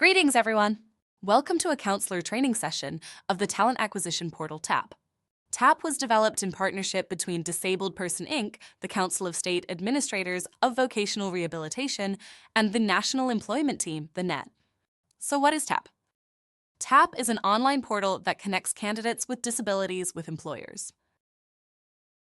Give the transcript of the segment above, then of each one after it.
Greetings, everyone! Welcome to a counselor training session of the talent acquisition portal TAP. TAP was developed in partnership between DisABLEDperson Inc., the Council of State Administrators of Vocational Rehabilitation, and the National Employment Team, the NET. So what is TAP? TAP is an online portal that connects candidates with disabilities with employers.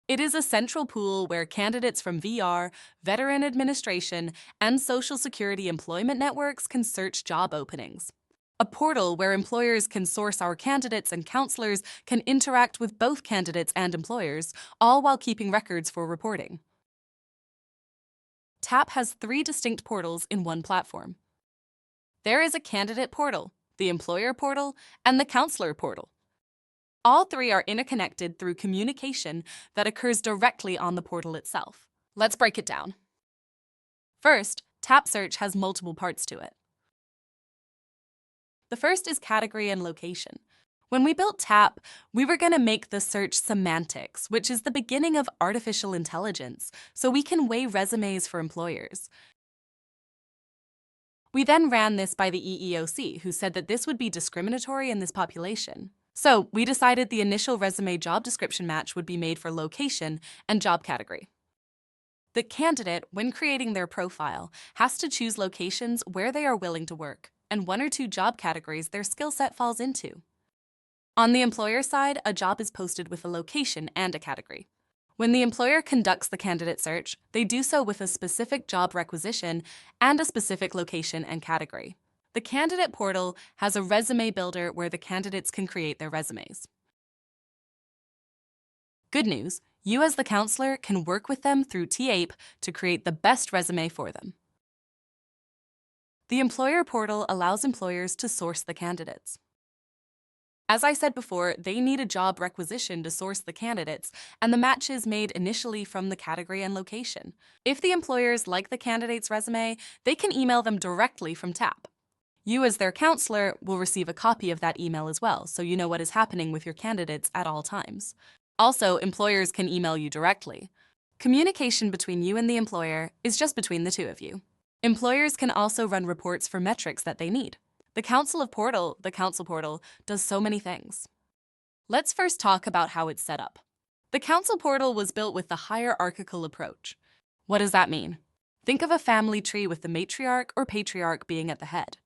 It is a central pool where candidates from VR, Veteran Administration, and Social Security employment networks can search job openings. A portal where employers can source our candidates and counselors can interact with both candidates and employers, all while keeping records for reporting. TAP has 3 distinct portals in one platform. There is a candidate portal, the employer portal, and the counselor portal. All 3 are interconnected through communication that occurs directly on the portal itself. Let's break it down. First, TAP Search has multiple parts to it. The first is category and location. When we built TAP, we were going to make the search semantics, which is the beginning of artificial intelligence, so we can weigh resumes for employers. We then ran this by the EEOC, who said that this would be discriminatory in this population. So we decided the initial resume job description match would be made for location and job category. The candidate, when creating their profile, has to choose locations where they are willing to work, and 1 or 2 job categories their skill set falls into. On the employer side, a job is posted with a location and a category. When the employer conducts the candidate search, they do so with a specific job requisition and a specific location and category. The candidate portal has a resume builder where the candidates can create their resumes. Good news, you as the counselor can work with them through TAPE to create the best resume for them. The employer portal allows employers to source the candidates. As I said before, they need a job requisition to source the candidates, and the match is made initially from the category and location. If the employers like the candidate's resume, they can email them directly from TAP. You as their counselor will receive a copy of that email as well, so you know what is happening with your candidates at all times. Also, employers can email you directly. Communication between you and the employer is just between the 2 of you. Employers can also run reports for metrics that they need. The council portal, does so many things. Let's first talk about how it's set up. The council portal was built with the hierarchical approach. What does that mean? Think of a family tree with the matriarch or patriarch being at the head.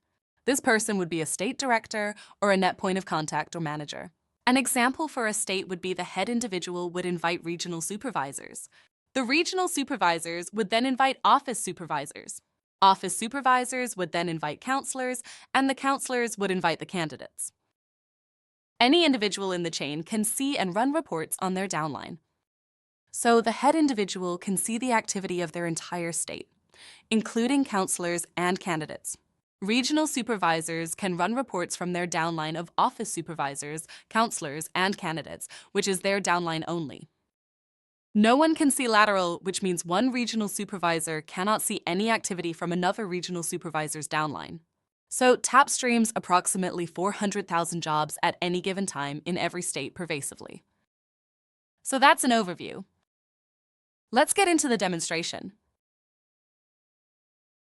This person would be a state director or a net point of contact or manager. An example for a state would be the head individual would invite regional supervisors. The regional supervisors would then invite office supervisors. Office supervisors would then invite counselors, and the counselors would invite the candidates. Any individual in the chain can see and run reports on their downline. So the head individual can see the activity of their entire state, including counselors and candidates. Regional supervisors can run reports from their downline of office supervisors, counselors, and candidates, which is their downline only. No one can see lateral, which means one regional supervisor cannot see any activity from another regional supervisor's downline. So TAP streams approximately 400,000 jobs at any given time in every state pervasively. So that's an overview. Let's get into the demonstration.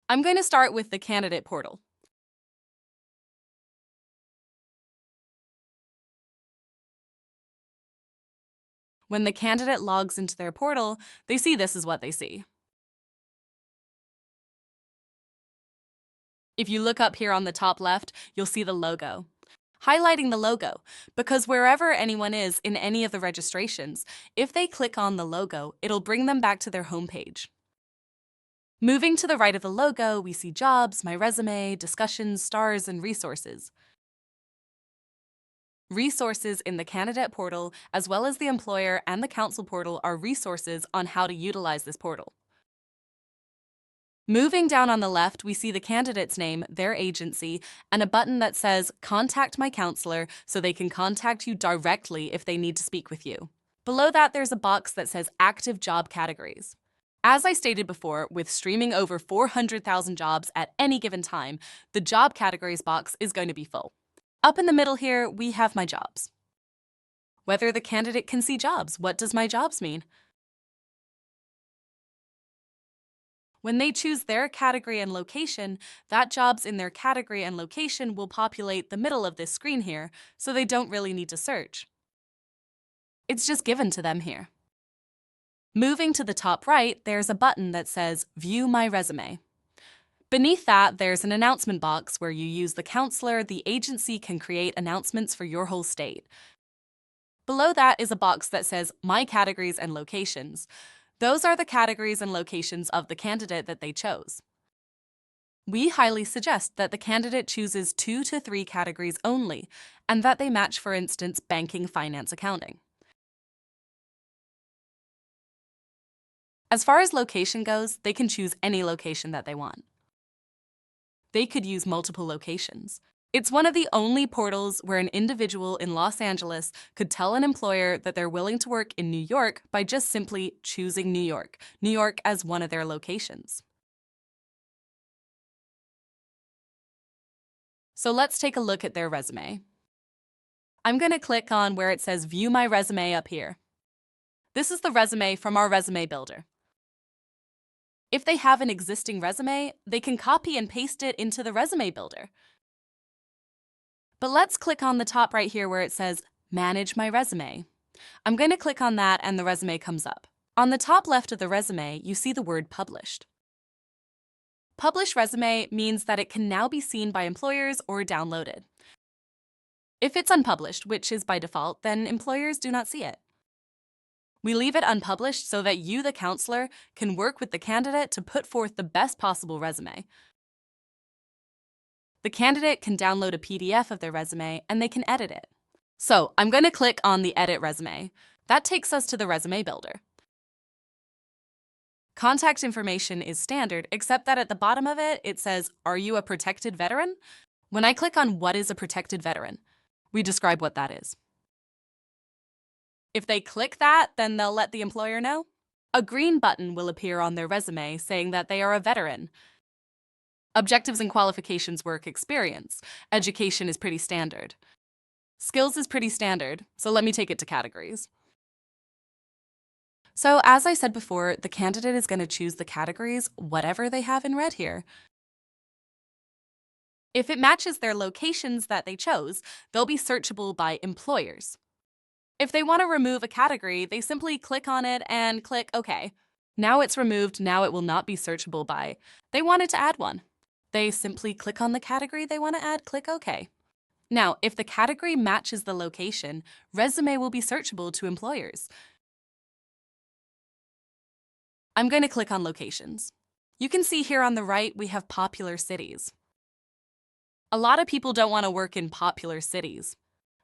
I'm going to start with the candidate portal. When the candidate logs into their portal, they see this is what they see. If you look up here on the top left, you'll see the logo. Highlighting the logo, because wherever anyone is in any of the registrations, if they click on the logo, it'll bring them back to their homepage. Moving to the right of the logo, we see jobs, my resume, discussions, stars, and resources. Resources in the candidate portal, as well as the employer and the council portal, are resources on how to utilize this portal. Moving down on the left, we see the candidate's name, their agency, and a button that says Contact My Counselor, so they can contact you directly if they need to speak with you. Below that, there's a box that says Active Job Categories. As I stated before, with streaming over 400,000 jobs at any given time, the job categories box is going to be full. Up in the middle here, we have my jobs. Whether the candidate can see jobs, what does my jobs mean? When they choose their category and location, that jobs in their category and location will populate the middle of this screen here, so they don't really need to search. It's just given to them here. Moving to the top right, there's a button that says View My Resume. Beneath that, there's an announcement box where you use the counselor. The agency can create announcements for your whole state. Below that is a box that says My Categories and Locations. Those are the categories and locations of the candidate that they chose. We highly suggest that the candidate chooses 2 to 3 categories only, and that they match, for instance, banking, finance, accounting. As far as location goes, they can choose any location that they want. They could use multiple locations. It's one of the only portals where an individual in Los Angeles could tell an employer that they're willing to work in New York by just simply choosing New York as one of their locations. So let's take a look at their resume. I'm going to click on where it says View My Resume up here. This is the resume from our resume builder. If they have an existing resume, they can copy and paste it into the resume builder. But let's click on the top right here where it says Manage My Resume. I'm going to click on that and the resume comes up. On the top left of the resume, you see the word Published. Published Resume means that it can now be seen by employers or downloaded. If it's unpublished, which is by default, then employers do not see it. We leave it unpublished so that you, the counselor, can work with the candidate to put forth the best possible resume. The candidate can download a PDF of their resume and they can edit it. So I'm going to click on the Edit Resume. That takes us to the resume builder. Contact information is standard, except that at the bottom of it, it says, Are you a protected veteran? When I click on What is a protected veteran, we describe what that is. If they click that, then they'll let the employer know. A green button will appear on their resume saying that they are a veteran. Objectives and qualifications work experience. Education is pretty standard. Skills is pretty standard, so let me take it to categories. So as I said before, the candidate is going to choose the categories, whatever they have in red here. If it matches their locations that they chose, they'll be searchable by employers. If they want to remove a category, they simply click on it and click OK. Now it's removed, now it will not be searchable by. They wanted to add one. They simply click on the category they want to add, click OK. Now, if the category matches the location, resume will be searchable to employers. I'm going to click on locations. You can see here on the right, we have popular cities. A lot of people don't want to work in popular cities.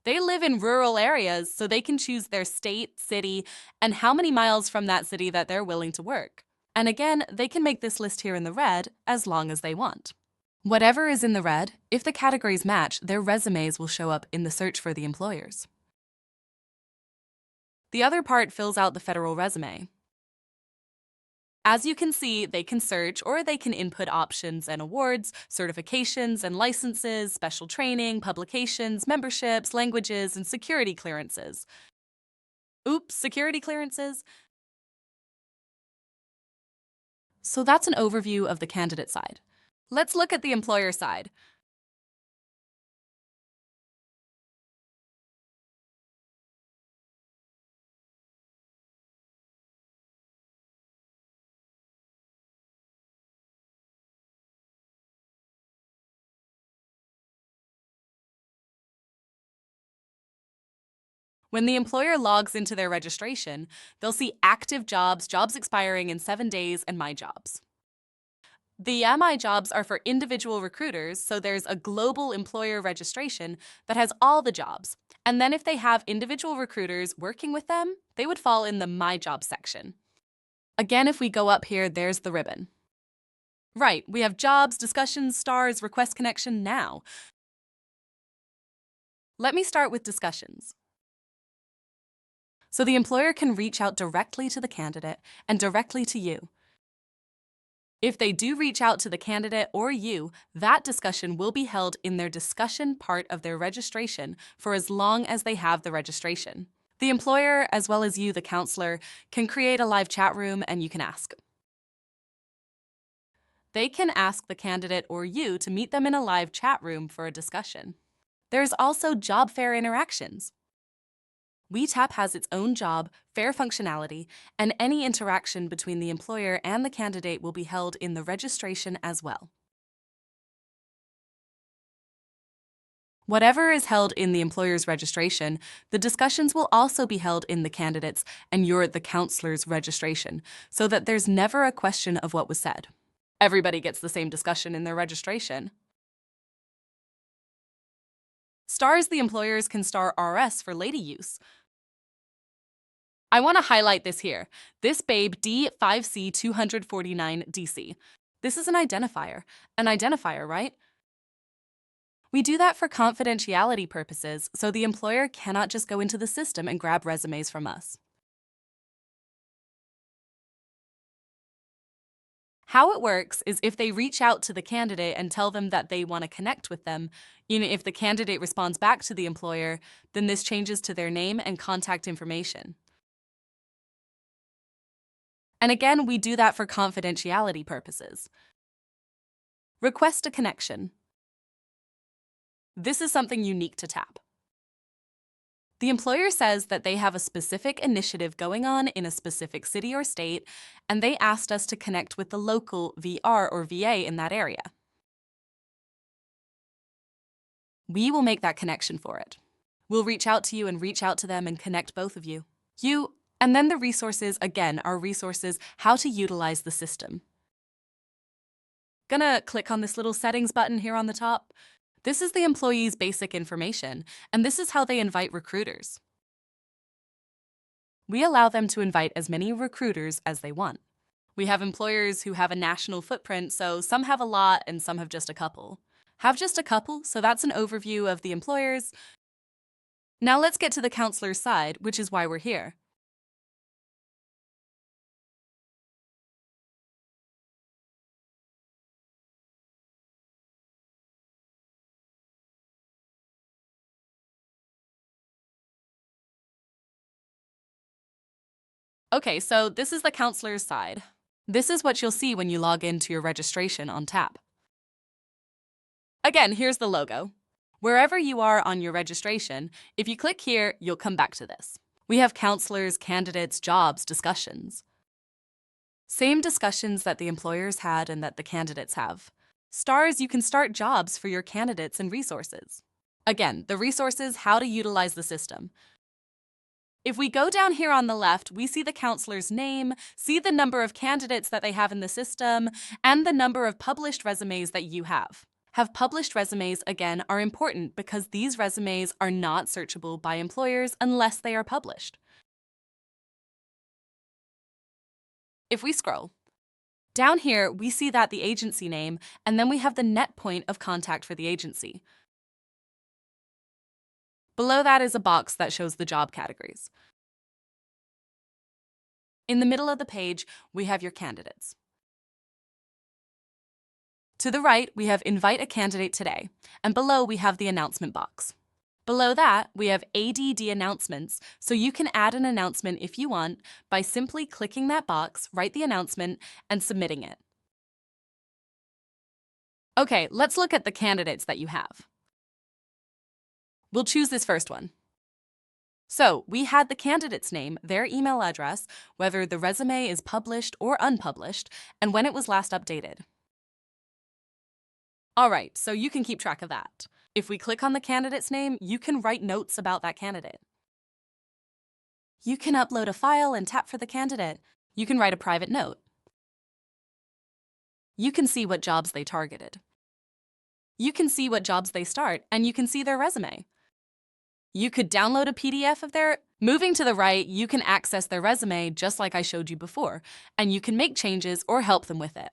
They live in rural areas, so they can choose their state, city, and how many miles from that city that they're willing to work. And again, they can make this list here in the red as long as they want. Whatever is in the red, if the categories match, their resumes will show up in the search for the employers. The other part fills out the federal resume. As you can see, they can search or they can input options and awards, certifications and licenses, special training, publications, memberships, languages, and security clearances. Oops, security clearances. So that's an overview of the candidate side. Let's look at the employer side. When the employer logs into their registration, they'll see active jobs, jobs expiring in 7 days, and My Jobs. The My Jobs are for individual recruiters, so there's a global employer registration that has all the jobs. And then if they have individual recruiters working with them, they would fall in the My Jobs section. Again, if we go up here, there's the ribbon. Right, we have jobs, discussions, stars, request connection now. Let me start with discussions. So the employer can reach out directly to the candidate and directly to you. If they do reach out to the candidate or you, that discussion will be held in their discussion part of their registration for as long as they have the registration. The employer, as well as you, the counselor, can create a live chat room and you can ask. They can ask the candidate or you to meet them in a live chat room for a discussion. There's also job fair interactions. WeTap has its own job, fair functionality, and any interaction between the employer and the candidate will be held in the registration as well. Whatever is held in the employer's registration, the discussions will also be held in the candidate's and the counselor's registration, so that there's never a question of what was said. Everybody gets the same discussion in their registration. Stars the employers can star RS for lady use. I want to highlight this here. This babe D5C249DC. This is an identifier. An identifier, right? We do that for confidentiality purposes, so the employer cannot just go into the system and grab resumes from us. How it works is if they reach out to the candidate and tell them that they want to connect with them, if the candidate responds back to the employer, then this changes to their name and contact information. And again, we do that for confidentiality purposes. Request a connection. This is something unique to TAP. The employer says that they have a specific initiative going on in a specific city or state, and they asked us to connect with the local VR or VA in that area. We will make that connection for it. We'll reach out to you and reach out to them and connect both of you. And then the resources, again, are resources how to utilize the system. Gonna click on this little settings button here on the top. This is the employee's basic information, and this is how they invite recruiters. We allow them to invite as many recruiters as they want. We have employers who have a national footprint, so some have a lot and some have just a couple. Have just a couple, so that's an overview of the employers. Now let's get to the counselor's side, which is why we're here. Okay, so this is the counselor's side. This is what you'll see when you log into your registration on TAP. Again, here's the logo. Wherever you are on your registration, if you click here, you'll come back to this. We have counselors, candidates, jobs, discussions. Same discussions that the employers had and that the candidates have. Stars, you can start jobs for your candidates and resources. Again, the resources, how to utilize the system. If we go down here on the left, we see the counselor's name, see the number of candidates that they have in the system, and the number of published resumes that you have. Published resumes, again, are important because these resumes are not searchable by employers unless they are published. If we scroll, down here we see that the agency name, and then we have the net point of contact for the agency. Below that is a box that shows the job categories. In the middle of the page, we have your candidates. To the right, we have Invite a Candidate Today, and below we have the announcement box. Below that, we have ADD announcements, so you can add an announcement if you want by simply clicking that box, write the announcement, and submitting it. Okay, let's look at the candidates that you have. We'll choose this first one. So we had the candidate's name, their email address, whether the resume is published or unpublished, and when it was last updated. All right, so you can keep track of that. If we click on the candidate's name, you can write notes about that candidate. You can upload a file and tap for the candidate. You can write a private note. You can see what jobs they targeted. You can see what jobs they start, and you can see their resume. You could download a PDF of their... Moving to the right, you can access their resume just like I showed you before, and you can make changes or help them with it.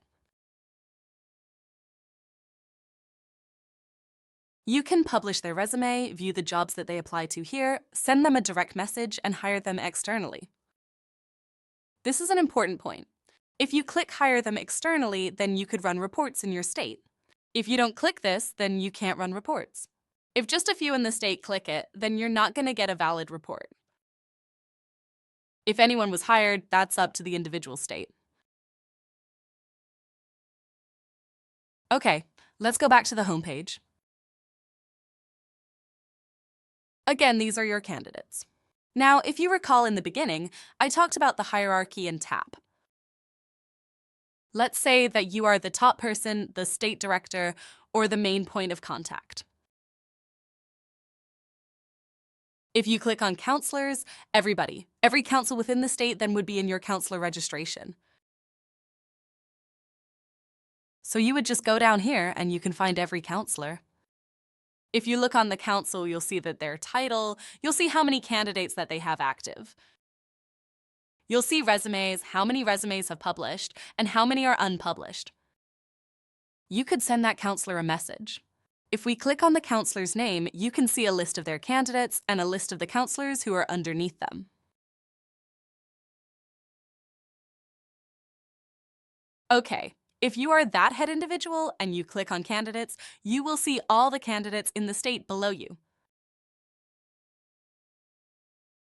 You can publish their resume, view the jobs that they apply to here, send them a direct message, and hire them externally. This is an important point. If you click Hire them externally, then you could run reports in your state. If you don't click this, then you can't run reports. If just a few in the state click it, then you're not going to get a valid report. If anyone was hired, that's up to the individual state. Okay, let's go back to the homepage. Again, these are your candidates. Now, if you recall in the beginning, I talked about the hierarchy in TAP. Let's say that you are the top person, the state director, or the main point of contact. If you click on counselors, every council within the state then would be in your counselor registration. So you would just go down here and you can find every counselor. If you look on the council, you'll see that their title, you'll see how many candidates that they have active. You'll see resumes, how many resumes have published, and how many are unpublished. You could send that counselor a message. If we click on the counselor's name, you can see a list of their candidates and a list of the counselors who are underneath them. Okay, if you are that head individual and you click on candidates, you will see all the candidates in the state below you.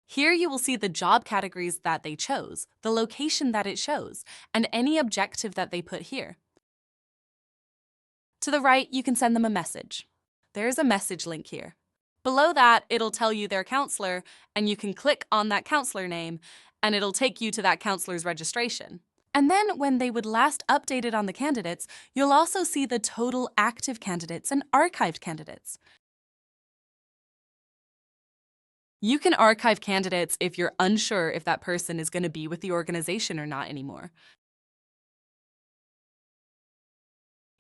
Here you will see the job categories that they chose, the location that it shows, and any objective that they put here. To the right, you can send them a message. There's a message link here. Below that, it'll tell you their counselor, and you can click on that counselor name, and it'll take you to that counselor's registration. And then when they would last updated on the candidates, you'll also see the total active candidates and archived candidates. You can archive candidates if you're unsure if that person is going to be with the organization or not anymore.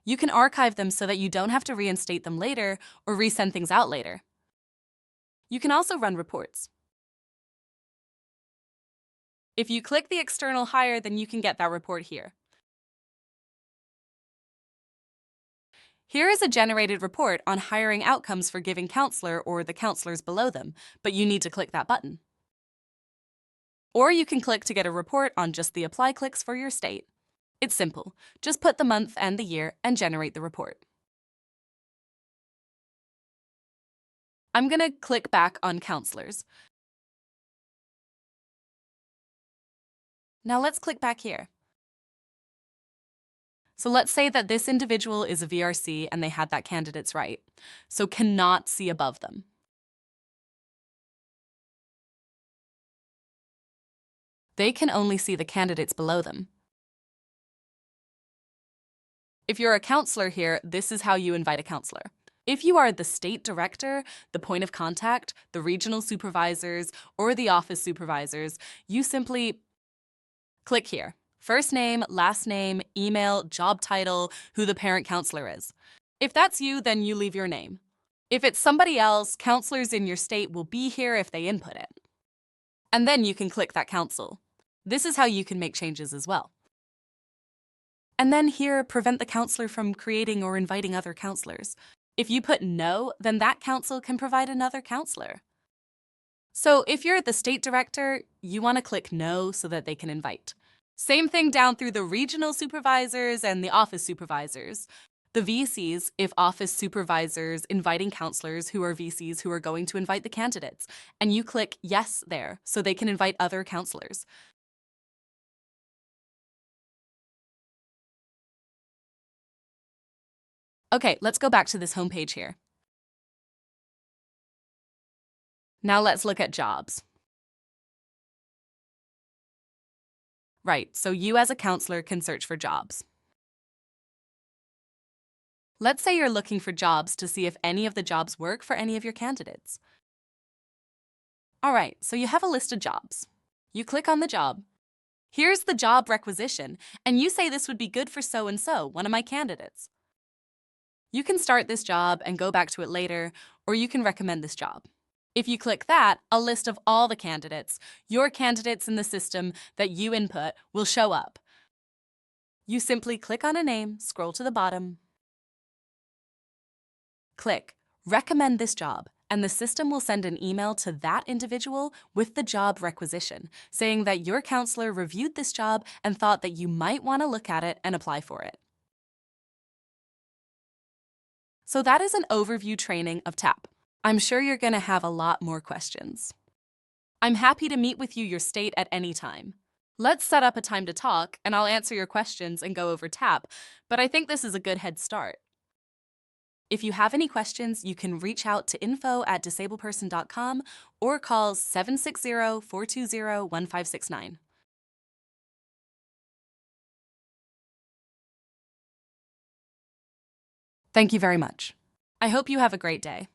You can archive them so that you don't have to reinstate them later or resend things out later. You can also run reports. If you click the external hire, then you can get that report here. Here is a generated report on hiring outcomes for giving counselor or the counselors below them, but you need to click that button. Or you can click to get a report on just the apply clicks for your state. It's simple. Just put the month and the year and generate the report. I'm going to click back on counselors. Now let's click back here. So let's say that this individual is a VRC and they had that candidate's right, so cannot see above them. They can only see the candidates below them. If you're a counselor here, this is how you invite a counselor. If you are the state director, the point of contact, the regional supervisors, or the office supervisors, you simply click here. First name, last name, email, job title, who the parent counselor is. If that's you, then you leave your name. If it's somebody else, counselors in your state will be here if they input it. And then you can click that council. This is how you can make changes as well. And then here, prevent the counselor from creating or inviting other counselors. If you put no, then that council can provide another counselor. So if you're the state director, you want to click no so that they can invite. Same thing down through the regional supervisors and the office supervisors. The VCs, if office supervisors inviting counselors who are VCs who are going to invite the candidates, and you click yes there so they can invite other counselors. Okay, let's go back to this homepage here. Now let's look at jobs. Right, so you as a counselor can search for jobs. Let's say you're looking for jobs to see if any of the jobs work for any of your candidates. All right, so you have a list of jobs. You click on the job. Here's the job requisition, and you say this would be good for so-and-so, one of my candidates. You can start this job and go back to it later, or you can recommend this job. If you click that, a list of all the candidates, your candidates in the system that you input, will show up. You simply click on a name, scroll to the bottom, click Recommend this job, and the system will send an email to that individual with the job requisition, saying that your counselor reviewed this job and thought that you might want to look at it and apply for it. So that is an overview training of TAP. I'm sure you're going to have a lot more questions. I'm happy to meet with you, your state, at any time. Let's set up a time to talk, and I'll answer your questions and go over TAP, but I think this is a good head start. If you have any questions, you can reach out to info@disableperson.com or call 760-420-1569. Thank you very much. I hope you have a great day.